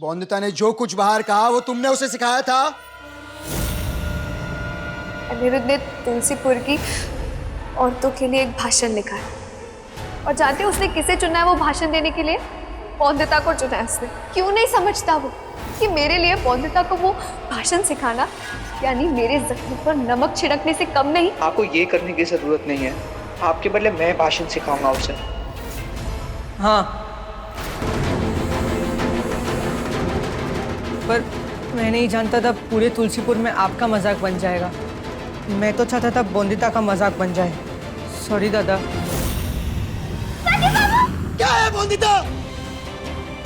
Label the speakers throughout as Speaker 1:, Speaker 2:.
Speaker 1: बोंदिता ने जो कुछ बाहर कहा वो तुमने उसे सिखाया था?
Speaker 2: अनिरुद्ध ने तुलसीपुर की औरतों के लिए एक भाषण लिखा है और जानते हो उसने किसे चुना है वो भाषण देने के लिए? बोंदिता को चुना है उसने। क्यों नहीं समझता वो कि मेरे लिए बोंदिता को वो भाषण सिखाना यानी मेरे जख्म पर नमक छिड़कने से कम नहीं।
Speaker 3: आपको ये करने की जरूरत नहीं है, आपके बदले मैं भाषण सिखाऊंगा उसे।
Speaker 4: हाँ, पर मैं नहीं जानता था पूरे तुलसीपुर में आपका मजाक बन जाएगा। मैं तो चाहता था बोंदिता का मजाक बन जाए। सॉरी दादा।
Speaker 1: क्या है बोंदिता?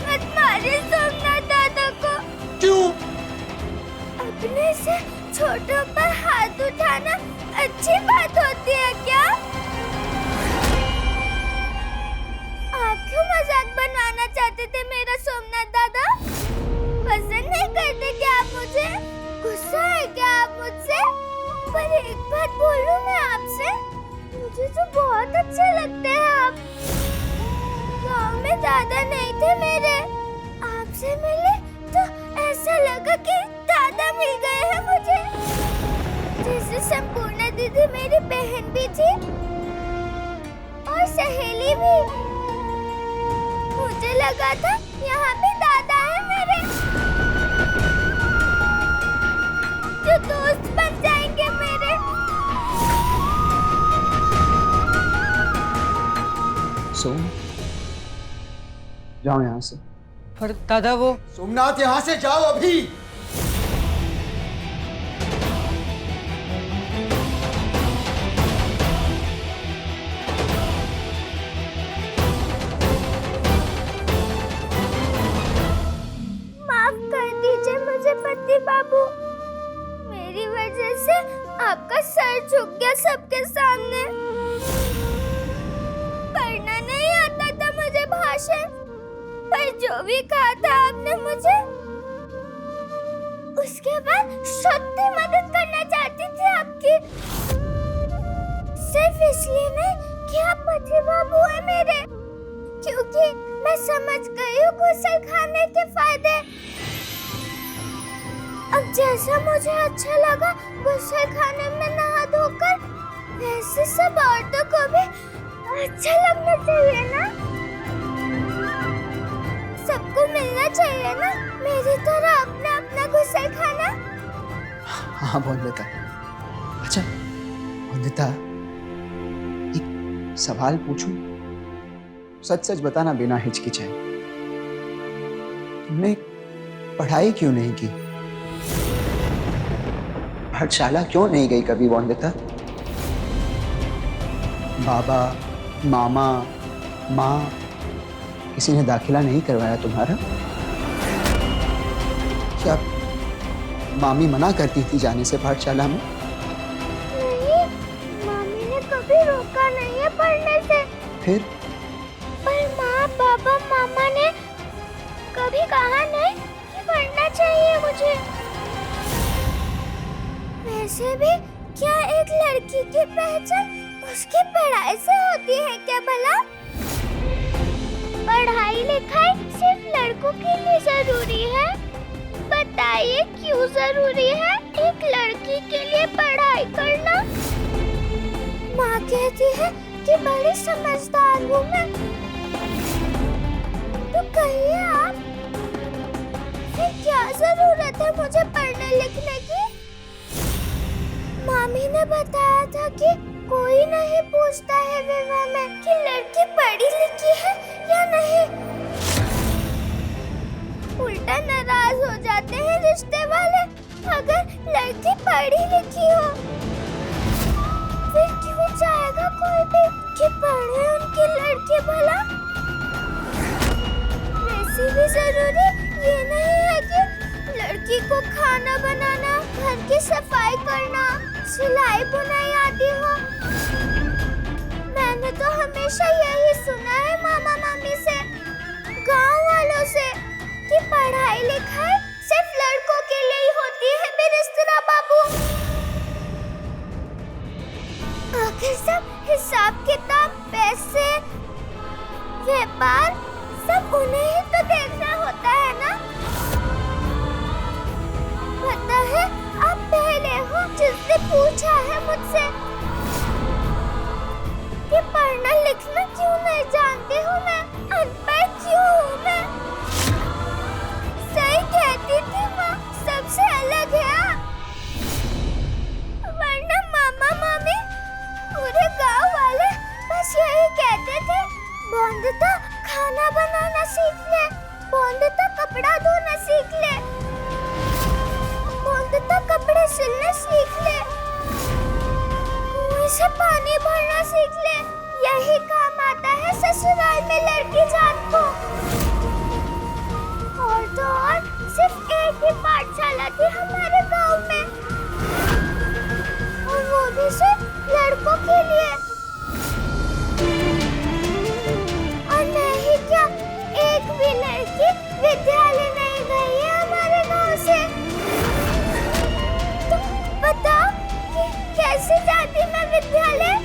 Speaker 5: मत मारिए सोमनाथ दादा को।
Speaker 1: क्यों?
Speaker 5: अपने से छोटों पर हाथ उठाना अच्छी बात होती है क्या? आप क्यों मजाक बनवाना चाहते थे मेरा सोमनाथ दादा? पसंद नहीं करते क्या आप मुझे? गुस्सा है क्या आप मुझसे? पर एक बात बोलूं मैं आपसे, मुझे तो बहुत अच्छे लगते हैं आप। गाँव में दादा नहीं थे मेरे, आपसे मिले तो ऐसा लगा कि दादा मिल गए हैं मुझे। जैसे संपूर्ण दीदी मेरी बहन भी थी और सहेली भी। मुझे लगा था यहाँ भी दादा है मेरे जो दोस्त बन जाएंगे मेरे।
Speaker 1: सोम, जाओ यहाँ से।
Speaker 4: पर दादा वो
Speaker 1: सोमनाथ, यहाँ से जाओ अभी।
Speaker 5: माफ कर दीजिए मुझे पति बाबू, मेरी वजह से आपका सर झुक गया सबके सामने। पढ़ना नहीं आता था मुझे भाषण, पर जो भी कहा था आपने मुझे, उसके बाद सच्ची मदद करना चाहती थी आपकी। सिर्फ इसलिए नहीं कि आप पति बाबू है मेरे, क्योंकि मैं समझ गई हूँ गुस्सा खाने के फायदे। अब जैसा मुझे अच्छा लगा गुस्सा खाने में नहा धोकर, वैसे सब औरतों को भी अच्छा लगना चाहिए ना। सबको मिलना चाहिए ना मेरी तरह अपना अपना गुस्सा खाना।
Speaker 1: हाँ बोंदिता। अच्छा बोंदिता, एक सवाल पूछूं? सच सच बताना बिना हिचकिचाए। तुमने पढ़ाई क्यों नहीं की? पाठशाला क्यों नहीं गई कभी बोंदिता? बाबा, मामा, माँ, किसी ने दाखिला नहीं करवाया तुम्हारा? क्या मामी मना करती थी जाने से पाठशाला में?
Speaker 5: नहीं, मामी ने कभी रोका नहीं है पढ़ने से।
Speaker 1: फिर?
Speaker 5: पर माँ, पापा, मामा ने कभी कहा नहीं कि पढ़ना चाहिए मुझे। वैसे भी क्या एक लड़की की पहचान उसकी पढ़ाई से होती है क्या भला? पढ़ाई लिखाई सिर्फ लड़कों के लिए जरूरी है? बताइए क्यों जरूरी है एक लड़की के लिए पढ़ाई करना? माँ कहती है कि बड़ी समझदार हूँ मैं। तो कहिए आप, फिर क्या जरूरत है मुझे पढ़ने लिखने की? मामी ने बताया था कि कोई नहीं पूछता है विवाह में कि लड़की पढ़ी लिखी है या नहीं। उल्टा नाराज हो जाते हैं रिश्ते वाले अगर लड़की पढ़ी लिखी हो। फिर क्यों चाहेगा कोई भी कि पढ़े उनकी लड़की भला? वैसे भी जरूरी ये नहीं है कि लड़की को खाना बनाना, घर की सफाई करना, सिलाई बुनाई आदि हो। मैंने तो हमेशा यही सुना है मामा मामी से, गांव वालों से, कि पढ़ाई लिखाई सिर्फ लड़कों के लिए ही होती है बेरिश्ता बाबू। आखिर सब हिसाब किताब, पैसे, व्यापार सब उन्हें ही तो देखना होता है ना। उसने पूछा है मुझसे कि पढ़ना लिखना क्यों नहीं जानती हूँ मैं, अनपढ़ क्यों हूँ मैं। सही कहती थी माँ, सबसे अलग है। वरना मामा मामी पूरे गांव वाले बस यही कहते थे, बोंदिता खाना बनाना सीख ले, बोंदिता कपड़ा धोना सीख ले, बोंदिता कपड़े सिलना सीख ले, कुएं से पानी भरना सीख ले। यही काम आता है ससुराल में लड़की जात को। और तो और सिर्फ एक ही पाठशाला थी हमारे गांव में, और वो भी सिर्फ लड़कों के लिए। और नहीं क्या, एक भी लड़की विद्यालय नहीं गई है हमारे गांव से। तो बताओ कि कैसे जाती मैं विद्यालय?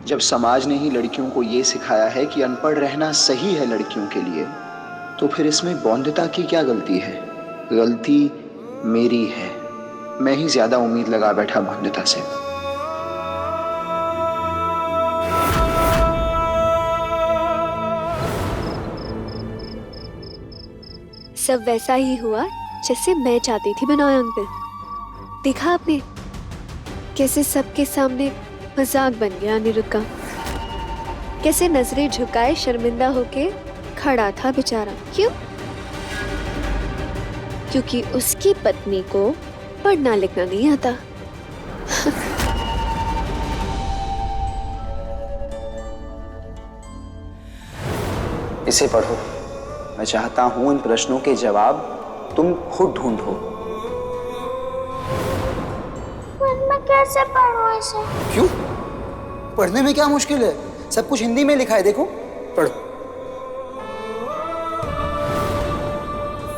Speaker 1: जब समाज ने ही लड़कियों को ये सिखाया है कि अनपढ़ रहना सही है लड़कियों के लिए, तो फिर इसमें बौंदिता की क्या गलती है? गलती मेरी है। मैं ही ज्यादा उम्मीद लगा बैठा बौंदिता से।
Speaker 2: सब वैसा ही हुआ जैसे मैं चाहती थी बनोए अंकल। देखा आपने कैसे सबके सामने मजाक बन गया अनिरुद्ध का, कैसे नजरें झुकाए शर्मिंदा होके खड़ा था बेचारा। क्यों? क्योंकि उसकी पत्नी को पढ़ना लिखना नहीं आता।
Speaker 1: इसे पढ़ो। मैं चाहता हूं इन प्रश्नों के जवाब तुम खुद ढूंढो।
Speaker 5: मैं कैसे पढ़ूं इसे?
Speaker 1: क्यों? पढ़ने में क्या मुश्किल है? सब कुछ हिंदी में लिखा है, देखो, पढ़ो।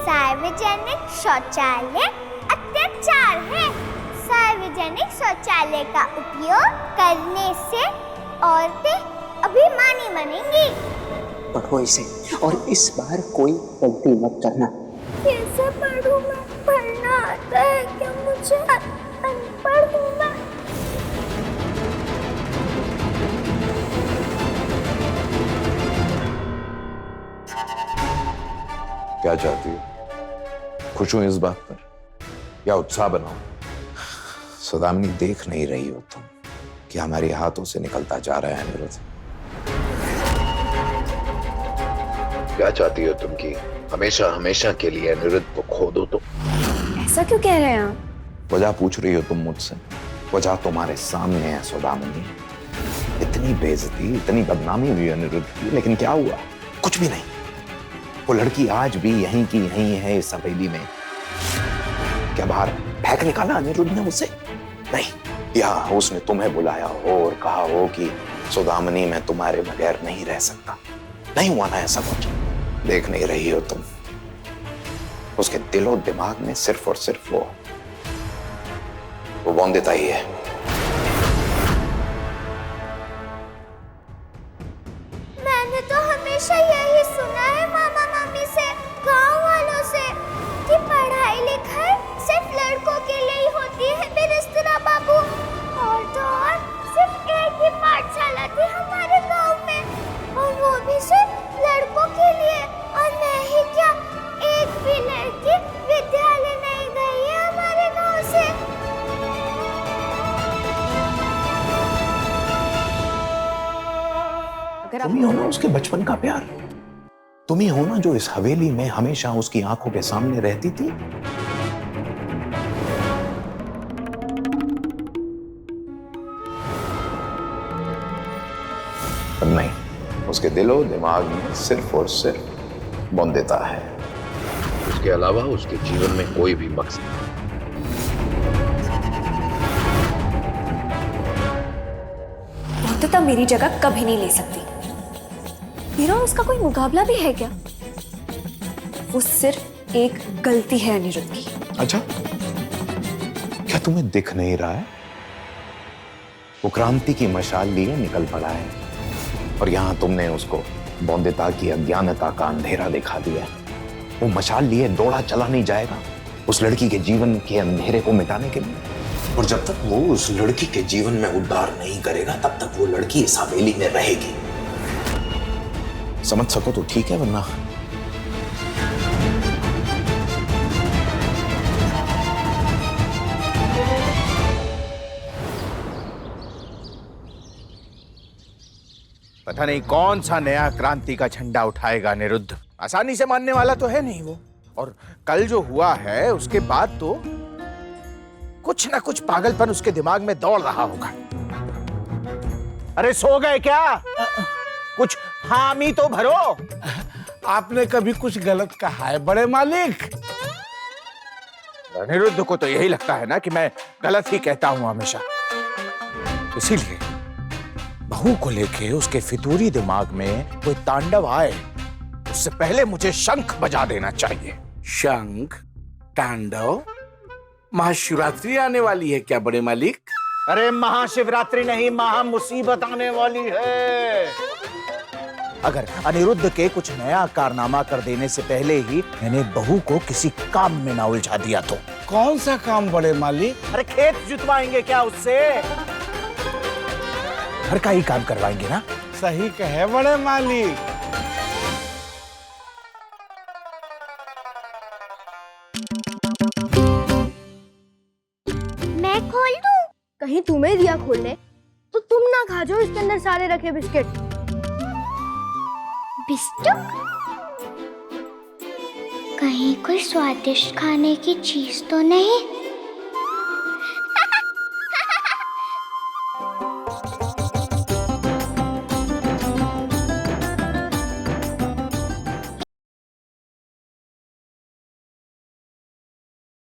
Speaker 5: सार्वजनिक शौचालय अत्याचार है। सार्वजनिक शौचालय का उपयोग करने से औरतें अभिमानी बनेंगी।
Speaker 1: पढ़ो इसे, और इस बार कोई गलती मत करना।
Speaker 5: कैसे पढ़ूं मैं? पढ़ना आता है क्या मुझे? अनपढ़ हूँ मैं।
Speaker 6: क्या चाहती हो? खुश हूं इस बात पर या उत्साह बनाओ? सौदामिनी, देख नहीं रही हो तुम कि हमारे हाथों से निकलता जा रहा है अनिरुद्ध? क्या चाहती हो तुम कि हमेशा हमेशा के लिए अनिरुद्ध को खो दो? तो
Speaker 2: ऐसा क्यों कह रहे हैं आप?
Speaker 6: वजह पूछ रही हो तुम मुझसे? वजह तुम्हारे सामने है सौदामिनी। इतनी बेइज्जती, इतनी बदनामी हुई अनिरुद्ध की, लेकिन क्या हुआ? कुछ भी नहीं। वो लड़की आज भी यहीं की यहीं है इस हवेली में। क्या बाहर फेंक निकाला अनिरुद्ध ने उसे? नहीं, या उसने तुम्हें बुलाया हो और कहा हो कि सौदामिनी मैं तुम्हारे बगैर नहीं रह सकता? नहीं हुआ ना ऐसा कुछ? देख नहीं रही हो तुम? उसके दिलो दिमाग में सिर्फ और सिर्फ वो बौंदिता ही है।
Speaker 5: मैंने तो हमेशा यही सुना है मामा मामी से, गांव वालों से, कि पढ़ाई लिखाई सिर्फ लड़कों के लिए ही होती है बिरेस्तरा बाबू। और तो और सिर्फ एक ही पाठशाला थी हमारे गांव में, और वो भी सिर्फ लड़कों के लिए। और नहीं क्या, एक भी लड़की विद्यालय नहीं गई है हमारे गांव से।
Speaker 6: तुम ही हो ना उसके बचपन का प्यार? तुम ही हो ना जो इस हवेली में हमेशा उसकी आंखों के सामने रहती थी? पर नहीं, उसके दिलो दिमाग में सिर्फ और सिर्फ बौंदिता है। उसके अलावा उसके जीवन में कोई भी मकसद नहीं।
Speaker 2: बौंदिता मेरी जगह कभी नहीं ले सकती। मेरा उसका कोई मुकाबला भी है क्या? वो सिर्फ एक गलती है अनिरुद्ध की।
Speaker 6: अच्छा, क्या तुम्हें दिख नहीं रहा है? वो क्रांति की मशाल लिए निकल पड़ा है। और यहां तुमने उसको बौंदिता की अज्ञानता का अंधेरा दिखा दिया। वो मशाल लिए दौड़ा चला नहीं जाएगा उस लड़की के जीवन के अंधेरे को मिटाने के लिए। और जब तक वो उस लड़की के जीवन में उद्धार नहीं करेगा तब तक वो लड़की इस हवेली में रहेगी। समझ सको तो ठीक है, वरना
Speaker 7: पता नहीं कौन सा नया क्रांति का झंडा उठाएगा अनिरुद्ध। आसानी से मानने वाला तो है नहीं वो। और कल जो हुआ है उसके बाद तो कुछ ना कुछ पागलपन उसके दिमाग में दौड़ रहा होगा। अरे सो गए क्या? कुछ हामी तो भरो।
Speaker 8: आपने कभी कुछ गलत कहा है बड़े मालिक?
Speaker 7: अनिरुद्ध को तो यही लगता है ना कि मैं गलत ही कहता हूं हमेशा। इसीलिए बहू को लेके उसके फितूरी दिमाग में कोई तांडव आए उससे पहले मुझे शंख बजा देना चाहिए।
Speaker 8: शंख तांडव? महाशिवरात्रि आने वाली है क्या बड़े मालिक?
Speaker 7: अरे महाशिवरात्रि नहीं, महा मुसीबत आने वाली है। अगर अनिरुद्ध के कुछ नया कारनामा कर देने से पहले ही मैंने बहू को किसी काम में ना उलझा दिया तो।
Speaker 8: कौन सा काम बड़े मालिक?
Speaker 7: अरे खेत जुतवाएंगे क्या उससे? घर का ही काम करवाएंगे ना?
Speaker 8: सही कहे बड़े मालिक।
Speaker 5: मैं खोल दूं? कहीं तुम्हें दिया खोलने तो तुम ना खा जाओ इसके अंदर सारे रखे बिस्किट। बिस्कुट? कहीं कोई स्वादिष्ट खाने की चीज तो नहीं?